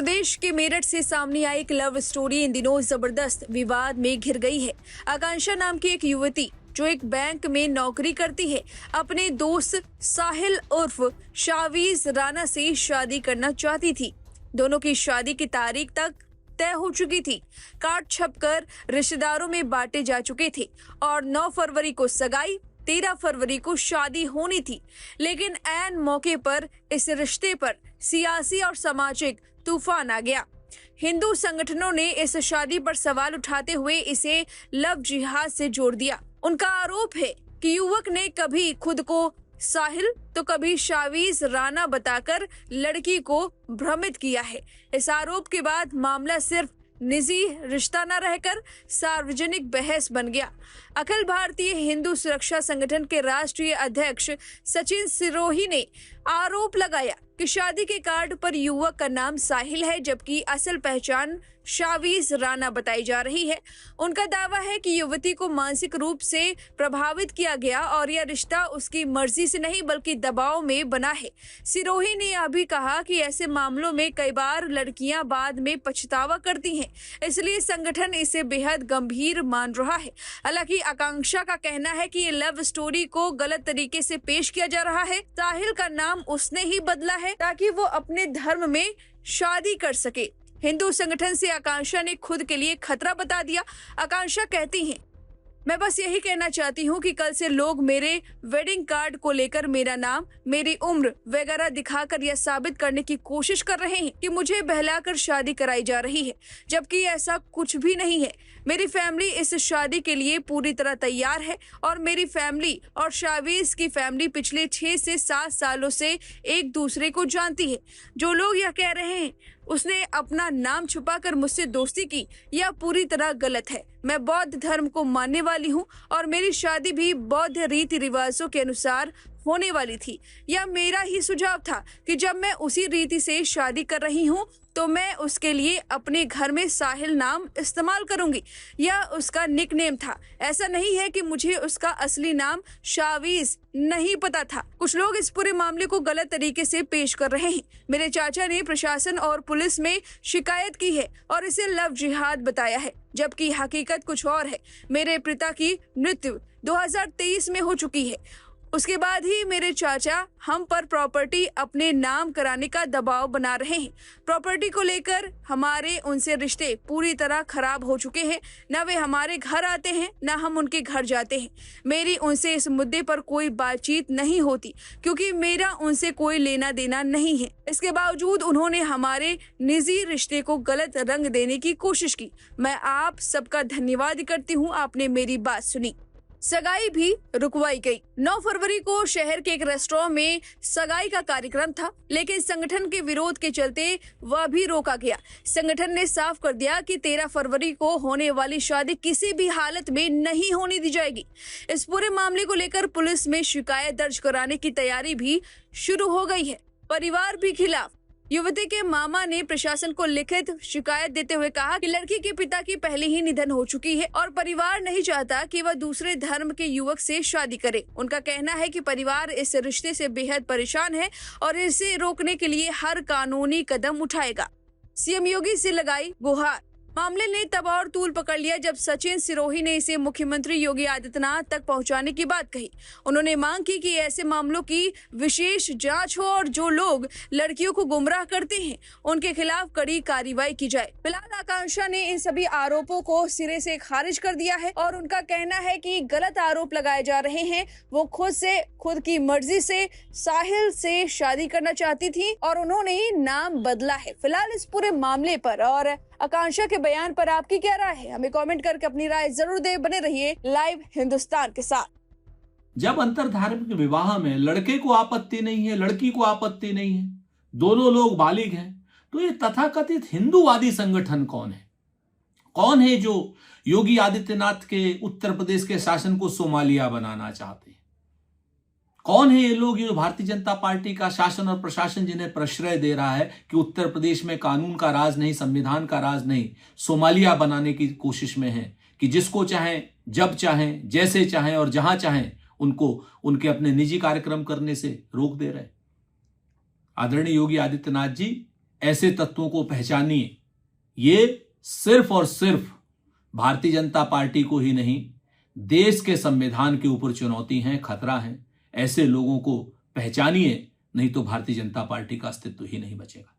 प्रदेश के मेरठ से सामने आई एक लव स्टोरी इन दिनों जबरदस्त विवाद में घिर गई है। आकांक्षा नाम की एक युवती जो एक बैंक में नौकरी करती है, अपने दोस्त साहिल उर्फ शावीज राणा से शादी करना चाहती थी। दोनों की शादी की तारीख तक तय हो चुकी थी। कार्ड छपकर रिश्तेदारों में बांटे जा चुके थे और 9 फरवरी को सगाई, 13 फरवरी को शादी होनी थी। लेकिन ऐन मौके पर इस रिश्ते पर सियासी और सामाजिक तूफान आ गया। हिंदू संगठनों ने इस शादी पर सवाल उठाते हुए इसे लव जिहाद से जोड़ दिया। उनका आरोप है कि युवक ने कभी खुद को साहिल तो कभी शावीज राणा बताकर लड़की को भ्रमित किया है। इस आरोप के बाद मामला सिर्फ निजी रिश्ता न रहकर सार्वजनिक बहस बन गया। अखिल भारतीय हिंदू सुरक्षा संगठन के राष्ट्रीय अध्यक्ष सचिन सिरोही ने आरोप लगाया कि शादी के कार्ड पर युवक का नाम साहिल है, जबकि असल पहचान शावीज राणा बताई जा रही है। उनका दावा है कि युवती को मानसिक रूप से प्रभावित किया गया और यह रिश्ता उसकी मर्जी से नहीं बल्कि दबाव में बना है। सिरोही ने यह भी कहा कि ऐसे मामलों में कई बार लड़कियां बाद में पछतावा करती हैं, इसलिए संगठन इसे बेहद गंभीर मान रहा है। हालांकि आकांक्षा का कहना है कि ये लव स्टोरी को गलत तरीके से पेश किया जा रहा है। साहिल का नाम उसने ही बदला है ताकि वो अपने धर्म में शादी कर सके। हिंदू संगठन से आकांक्षा ने खुद के लिए खतरा बता दिया। आकांक्षा कहती हैं, मैं बस यही कहना चाहती हूँ कि कल से लोग मेरे वेडिंग कार्ड को लेकर मेरा नाम, मेरी उम्र वगैरह दिखाकर यह साबित करने की कोशिश कर रहे हैं कि मुझे बहलाकर शादी कराई जा रही है, जबकि ऐसा कुछ भी नहीं है। मेरी फैमिली इस शादी के लिए पूरी तरह तैयार है और मेरी फैमिली और शावीज की फैमिली पिछले 6 से 7 सालों से एक दूसरे को जानती है। जो लोग यह कह रहे हैं उसने अपना नाम छुपाकर मुझसे दोस्ती की, यह पूरी तरह गलत है। मैं बौद्ध धर्म को मानने वाली हूँ और मेरी शादी भी बौद्ध रीति रिवाजों के अनुसार होने वाली थी। यह मेरा ही सुझाव था कि जब मैं उसी रीति से शादी कर रही हूँ तो मैं उसके लिए अपने घर में साहिल नाम इस्तेमाल करूंगी। यह उसका निकनेम था। ऐसा नहीं है कि मुझे उसका असली नाम शावीज नहीं पता था। कुछ लोग इस पूरे मामले को गलत तरीके से पेश कर रहे हैं। मेरे चाचा ने प्रशासन और पुलिस में शिकायत की है और इसे लव जिहाद बताया है, जबकि हकीकत कुछ और है। मेरे पिता की मृत्यु 2023 में हो चुकी है। उसके बाद ही मेरे चाचा हम पर प्रॉपर्टी अपने नाम कराने का दबाव बना रहे हैं। प्रॉपर्टी को लेकर हमारे उनसे रिश्ते पूरी तरह खराब हो चुके हैं। न वे हमारे घर आते हैं न हम उनके घर जाते हैं। मेरी उनसे इस मुद्दे पर कोई बातचीत नहीं होती क्योंकि मेरा उनसे कोई लेना देना नहीं है। इसके बावजूद उन्होंने हमारे निजी रिश्ते को गलत रंग देने की कोशिश की। मैं आप सबका धन्यवाद करती हूँ, आपने मेरी बात सुनी। सगाई भी रुकवाई गई। 9 फरवरी को शहर के एक रेस्टोरेंट में सगाई का कार्यक्रम था, लेकिन संगठन के विरोध के चलते वह भी रोका गया। संगठन ने साफ कर दिया कि 13 फरवरी को होने वाली शादी किसी भी हालत में नहीं होने दी जाएगी। इस पूरे मामले को लेकर पुलिस में शिकायत दर्ज कराने की तैयारी भी शुरू हो गई है। परिवार भी खिलाफ। युवती के मामा ने प्रशासन को लिखित शिकायत देते हुए कहा कि लड़की के पिता की पहले ही निधन हो चुकी है और परिवार नहीं चाहता कि वह दूसरे धर्म के युवक से शादी करे। उनका कहना है कि परिवार इस रिश्ते से बेहद परेशान है और इसे रोकने के लिए हर कानूनी कदम उठाएगा। सीएम योगी से लगाई गुहार। मामले ने तब और तूल पकड़ लिया जब सचिन सिरोही ने इसे मुख्यमंत्री योगी आदित्यनाथ तक पहुंचाने की बात कही। उन्होंने मांग की कि ऐसे मामलों की विशेष जांच हो और जो लोग लड़कियों को गुमराह करते हैं उनके खिलाफ कड़ी कार्रवाई की जाए। फिलहाल आकांक्षा ने इन सभी आरोपों को सिरे से खारिज कर दिया है और उनका कहना है कि गलत आरोप लगाए जा रहे हैं। वो खुद की मर्जी से साहिल से शादी करना चाहती थी और उन्होंने ही नाम बदला है। फिलहाल इस पूरे मामले पर और आकांक्षा के बयान पर आपकी क्या राय है? हमें कमेंट करके अपनी राय जरूर दें। बने रहिए लाइव हिंदुस्तान के साथ। जब अंतरधार्मिक विवाह में लड़के को आपत्ति नहीं है, लड़की को आपत्ति नहीं है, दोनों लोग बालिग हैं, तो ये तथाकथित हिंदूवादी संगठन कौन है? कौन है जो योगी आदित्यनाथ के उत्तर प्रदेश के शासन को सोमालिया बनाना चाहते हैं? कौन है ये लोग जो भारतीय जनता पार्टी का शासन और प्रशासन जिन्हें प्रश्रय दे रहा है कि उत्तर प्रदेश में कानून का राज नहीं, संविधान का राज नहीं, सोमालिया बनाने की कोशिश में है कि जिसको चाहें, जब चाहें, जैसे चाहें और जहां चाहें उनको उनके अपने निजी कार्यक्रम करने से रोक दे रहे हैं। आदरणीय योगी आदित्यनाथ जी, ऐसे तत्वों को पहचानिए। ये सिर्फ और सिर्फ भारतीय जनता पार्टी को ही नहीं, देश के संविधान के ऊपर चुनौती है, खतरा है। ऐसे लोगों को पहचानिए, नहीं तो भारतीय जनता पार्टी का अस्तित्व ही नहीं बचेगा।